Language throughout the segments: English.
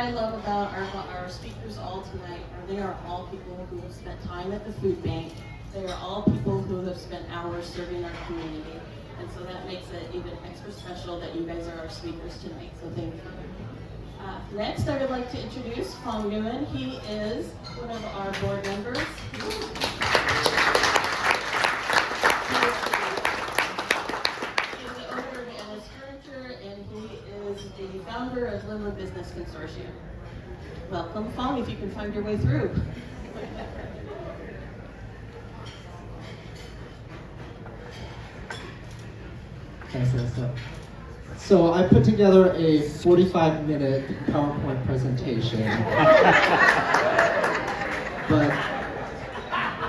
I love about our speakers all tonight are they are all people who have spent time at the food bank. They are all people who have spent hours serving our community. And so that makes it even extra special that you guys are our speakers tonight. So thank you. Next, I would like to introduce Phong Nguyen. He is one of our board members. He is the owner of Anna's Furniture, and he is the founder of Lima Business Consortium. Welcome, Phong, if you can find your way through. So I put together a 45-minute PowerPoint presentation. But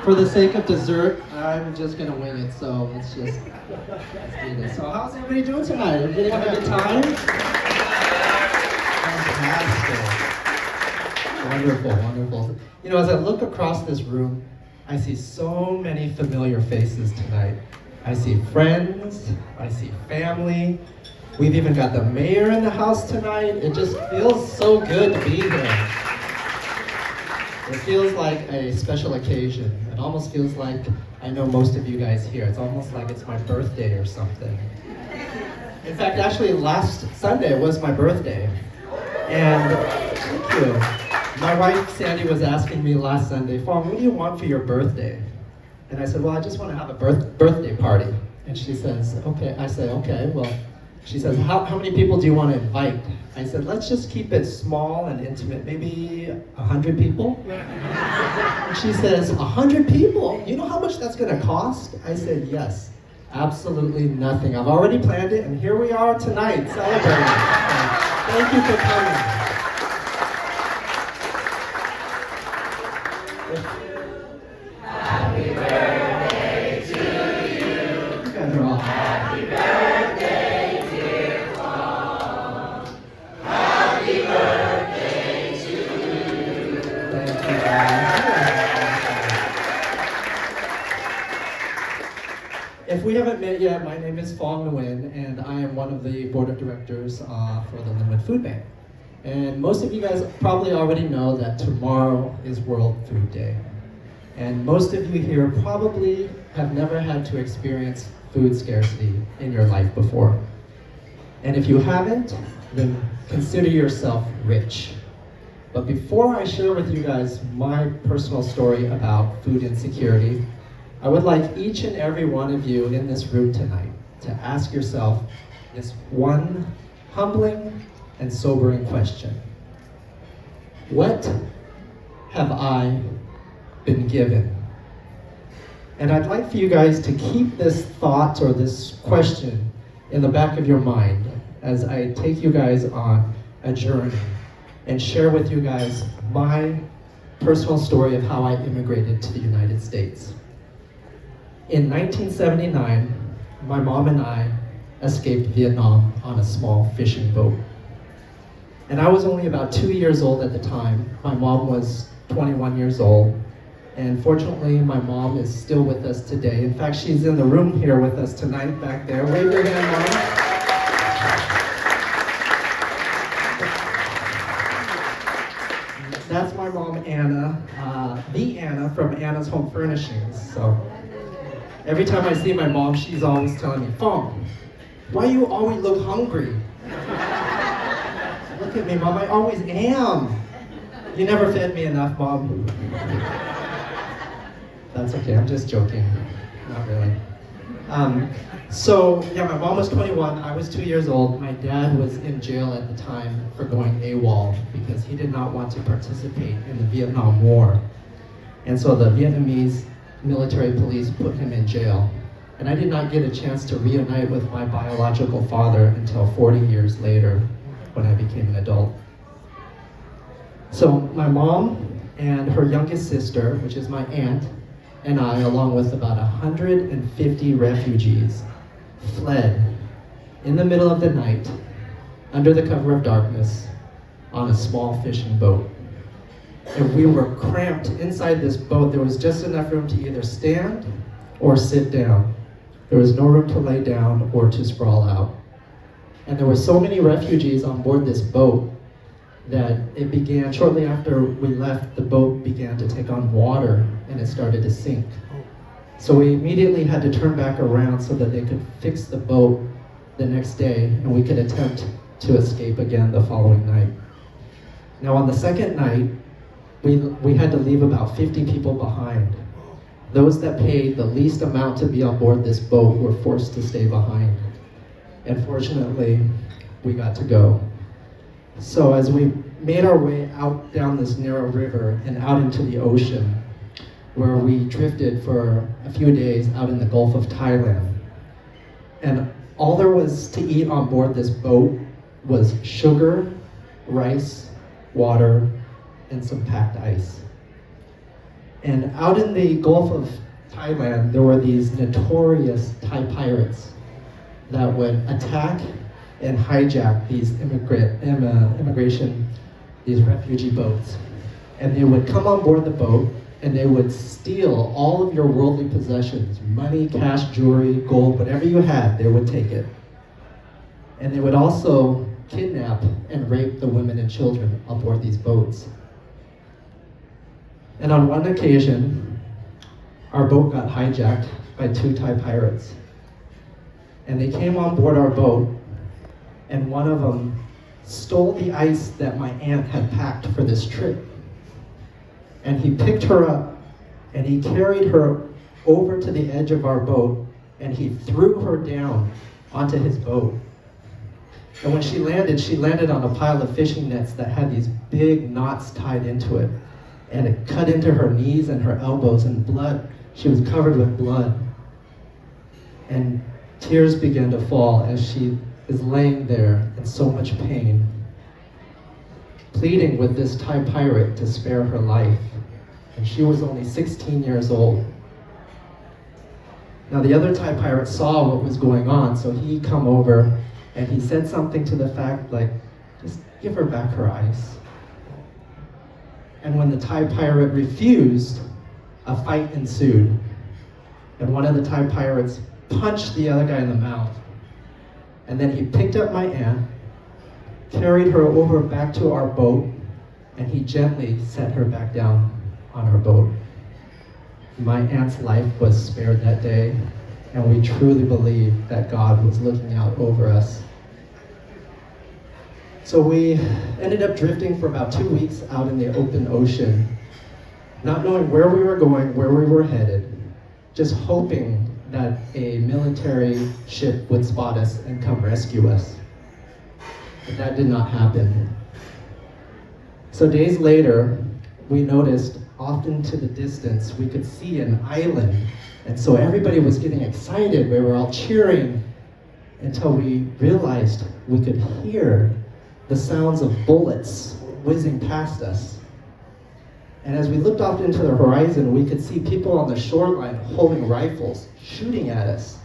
for the sake of dessert, I'm just gonna wing it, so let's do this. So how's everybody doing tonight? Everybody having a good time? Fantastic. Wonderful, wonderful. You know, as I look across this room, I see so many familiar faces tonight. I see friends, I see family. We've even got the mayor in the house tonight. It just feels so good to be here. It feels like a special occasion. It almost feels like I know most of you guys here. It's almost like it's my birthday or something. In fact, actually last Sunday was my birthday. And thank you. My wife Sandy was asking me last Sunday, Phong, what do you want for your birthday? And I said, well, I just want to have a birthday party. And she says, okay. I say, okay, well, she says, how many people do you want to invite? I said, let's just keep it small and intimate, maybe 100 people. And she says, 100 people? You know how much that's going to cost? I said, yes, absolutely nothing. I've already planned it, and here we are tonight celebrating. Thank you for coming. Happy birthday to you. You guys are all Happy birthday, dear Phong. Happy birthday to you. Thank you guys. If we haven't met yet, my name is Phong Nguyen, and I am one of the board of directors for the Linwood Food Bank. And most of you guys probably already know that tomorrow is World Food Day. And most of you here probably have never had to experience food scarcity in your life before. And if you haven't, then consider yourself rich. But before I share with you guys my personal story about food insecurity, I would like each and every one of you in this room tonight to ask yourself this one humbling and sobering question. What have I been given? And I'd like for you guys to keep this thought or this question in the back of your mind as I take you guys on a journey and share with you guys my personal story of how I immigrated to the United States. In 1979, my mom and I escaped Vietnam on a small fishing boat. And I was only about 2 years old at the time. My mom was 21 years old. And fortunately, my mom is still with us today. In fact, she's in the room here with us tonight back there. Wave your hand, Mom. That's my mom, Anna, the Anna from Anna's Home Furnishings. So every time I see my mom, she's always telling me, Phong, why you always look hungry? Look at me, Mom, I always am. You never fed me enough, Mom. That's okay, I'm just joking. Not really. So, yeah, my mom was 21, I was 2 years old. My dad was in jail at the time for going AWOL because he did not want to participate in the Vietnam War. And so the Vietnamese military police put him in jail. And I did not get a chance to reunite with my biological father until 40 years later when I became an adult. So my mom and her youngest sister, which is my aunt, and I, along with about 150 refugees, fled in the middle of the night, under the cover of darkness, on a small fishing boat. And we were cramped inside this boat. There was just enough room to either stand or sit down. There was no room to lay down or to sprawl out. And there were so many refugees on board this boat that it began, shortly after we left, the boat began to take on water and it started to sink. So we immediately had to turn back around so that they could fix the boat the next day and we could attempt to escape again the following night. Now on the second night, we had to leave about 50 people behind. Those that paid the least amount to be on board this boat were forced to stay behind. And fortunately, we got to go. So as we made our way out down this narrow river and out into the ocean, where we drifted for a few days out in the Gulf of Thailand. And all there was to eat on board this boat was sugar, rice, water, and some packed ice. And out in the Gulf of Thailand, there were these notorious Thai pirates that would attack and hijack these these refugee boats. And they would come on board the boat and they would steal all of your worldly possessions, money, cash, jewelry, gold, whatever you had, they would take it. And they would also kidnap and rape the women and children aboard these boats. And on one occasion, our boat got hijacked by 2 Thai pirates. And they came on board our boat, and one of them stole the ice that my aunt had packed for this trip. And he picked her up, and he carried her over to the edge of our boat, and he threw her down onto his boat. And when she landed on a pile of fishing nets that had these big knots tied into it. And it cut into her knees and her elbows, and blood, she was covered with blood. And tears began to fall as she is laying there in so much pain, pleading with this Thai pirate to spare her life. And she was only 16 years old. Now the other Thai pirate saw what was going on, so he come over and he said something to the fact like, just give her back her ice. And when the Thai pirate refused, a fight ensued. And one of the Thai pirates punched the other guy in the mouth. And then he picked up my aunt, carried her over back to our boat, and he gently set her back down on our boat. My aunt's life was spared that day, and we truly believe that God was looking out over us. So we ended up drifting for about 2 weeks out in the open ocean, not knowing where we were going, where we were headed, just hoping that a military ship would spot us and come rescue us. But that did not happen. So days later, we noticed off into the distance, we could see an island. And so everybody was getting excited. We were all cheering until we realized we could hear the sounds of bullets whizzing past us. And as we looked off into the horizon, we could see people on the shoreline holding rifles, shooting at us.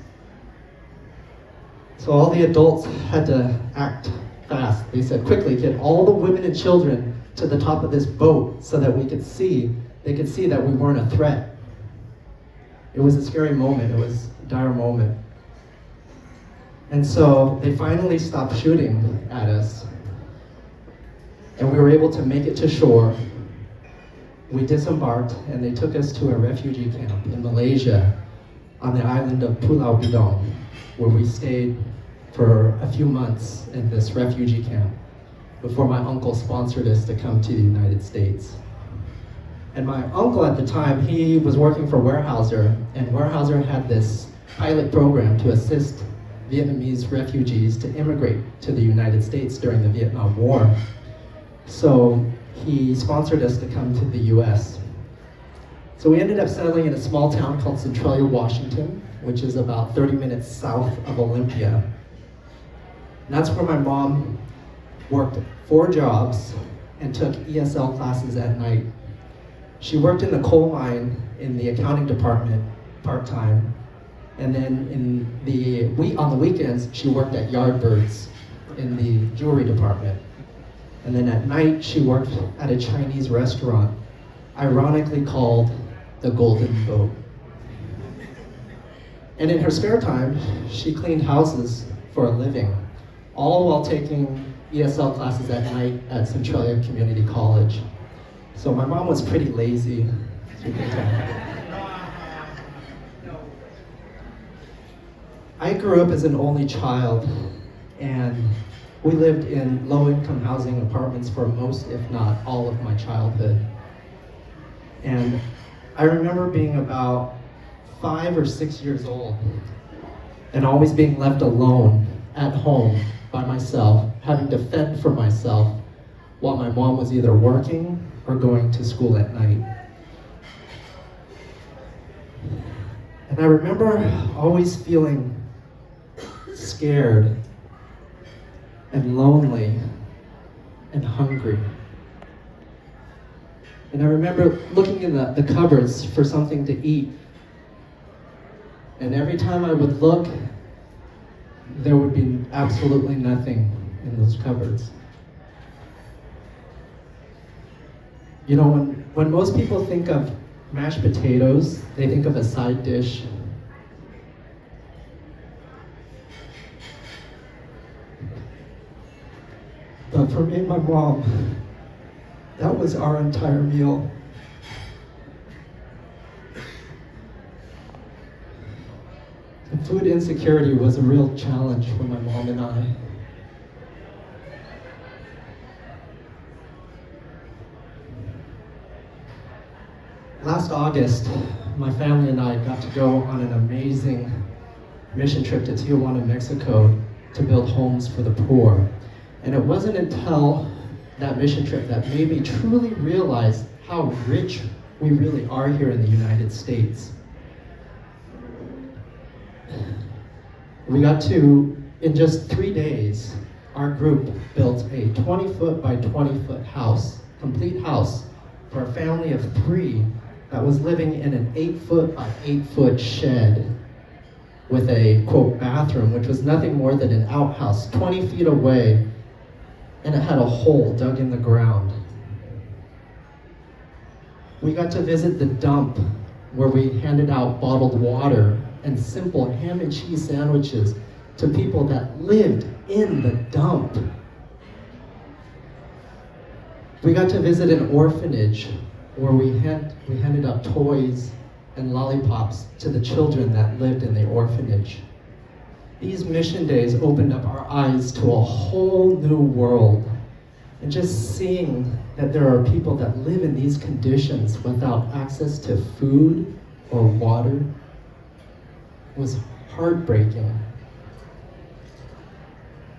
So all the adults had to act fast. They said, quickly, get all the women and children to the top of this boat so that they could see that we weren't a threat. It was a scary moment. It was a dire moment. And so they finally stopped shooting at us. And we were able to make it to shore. We disembarked, and they took us to a refugee camp in Malaysia on the island of Pulau Bidong, where we stayed for a few months in this refugee camp before my uncle sponsored us to come to the United States. And my uncle at the time, he was working for Weyerhaeuser, and Weyerhaeuser had this pilot program to assist Vietnamese refugees to immigrate to the United States during the Vietnam War. So he sponsored us to come to the US. So we ended up settling in a small town called Centralia, Washington, which is about 30 minutes south of Olympia. And that's where my mom worked 4 jobs and took ESL classes at night. She worked in the coal mine in the accounting department part-time, and then on the weekends she worked at Yardbirds in the jewelry department. And then at night she worked at a Chinese restaurant, ironically called the Golden Boat. And in her spare time, she cleaned houses for a living, all while taking ESL classes at night at Centralia Community College. So my mom was pretty lazy, as you can tell. I grew up as an only child, and we lived in low-income housing apartments for most, if not all, of my childhood. And I remember being about 5 or 6 years old and always being left alone at home by myself, having to fend for myself while my mom was either working or going to school at night. And I remember always feeling scared and lonely and hungry. And I remember looking in the cupboards for something to eat. And every time I would look, there would be absolutely nothing in those cupboards. You know, when most people think of mashed potatoes, they think of a side dish. But for me and my mom, that was our entire meal. And food insecurity was a real challenge for my mom and I. Last August, my family and I got to go on an amazing mission trip to Tijuana, Mexico to build homes for the poor. And it wasn't until that mission trip that made me truly realize how rich we really are here in the United States. We got to, in just 3 days, our group built a 20-foot by 20-foot house, complete house, for a family of 3 that was living in an 8-foot by 8-foot shed with a, quote, bathroom, which was nothing more than an outhouse 20 feet away, and it had a hole dug in the ground. We got to visit the dump where we handed out bottled water and simple ham and cheese sandwiches to people that lived in the dump. We got to visit an orphanage where we handed out toys and lollipops to the children that lived in the orphanage. These mission days opened up our eyes to a whole new world. And just seeing that there are people that live in these conditions without access to food or water was heartbreaking.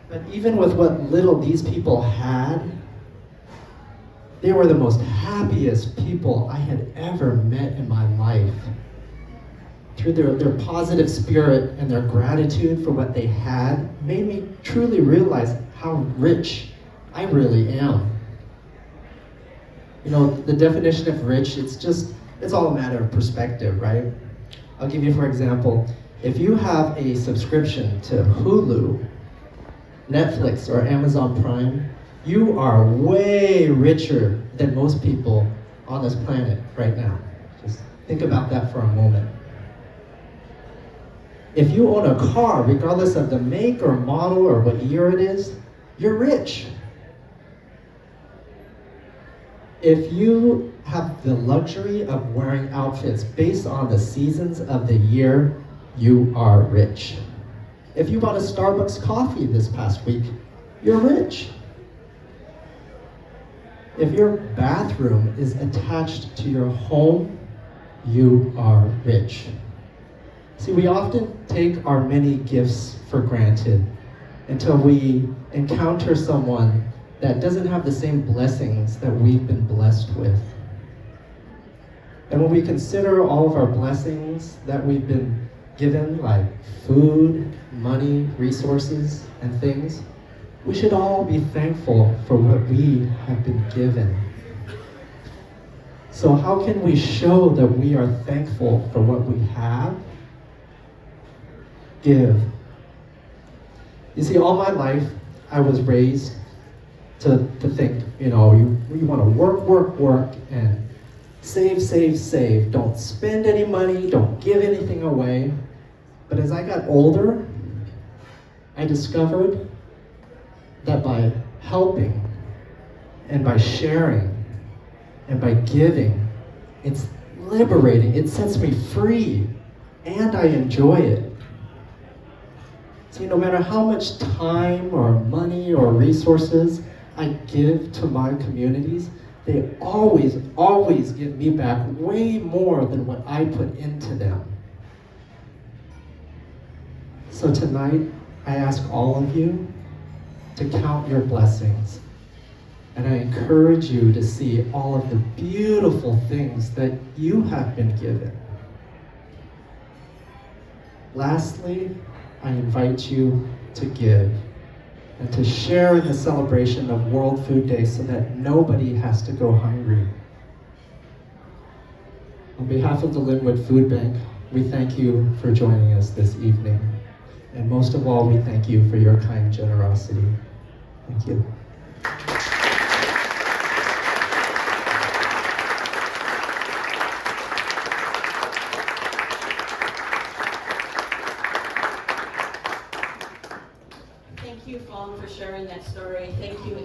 But even with what little these people had, they were the most happiest people I had ever met in my life. Through their positive spirit and their gratitude for what they had made me truly realize how rich I really am. You know, the definition of rich, it's all a matter of perspective, right? I'll give you, for example, if you have a subscription to Hulu, Netflix, or Amazon Prime, you are way richer than most people on this planet right now. Just think about that for a moment. If you own a car, regardless of the make or model or what year it is, you're rich. If you have the luxury of wearing outfits based on the seasons of the year, you are rich. If you bought a Starbucks coffee this past week, you're rich. If your bathroom is attached to your home, you are rich. See, we often take our many gifts for granted until we encounter someone that doesn't have the same blessings that we've been blessed with. And when we consider all of our blessings that we've been given, like food, money, resources, and things, we should all be thankful for what we have been given. So how can we show that we are thankful for what we have? Give. You see, all my life, I was raised to think, you want to work, and save. Don't spend any money, don't give anything away. But as I got older, I discovered that by helping and by sharing and by giving, it's liberating. It sets me free and I enjoy it. See, no matter how much time or money or resources I give to my communities, they always, always give me back way more than what I put into them. So tonight, I ask all of you to count your blessings. And I encourage you to see all of the beautiful things that you have been given. Lastly, I invite you to give and to share in the celebration of World Food Day so that nobody has to go hungry. On behalf of the Linwood Food Bank, we thank you for joining us this evening. And most of all, we thank you for your kind generosity. Thank you. Thank you, Fong, for sharing that story. Thank you.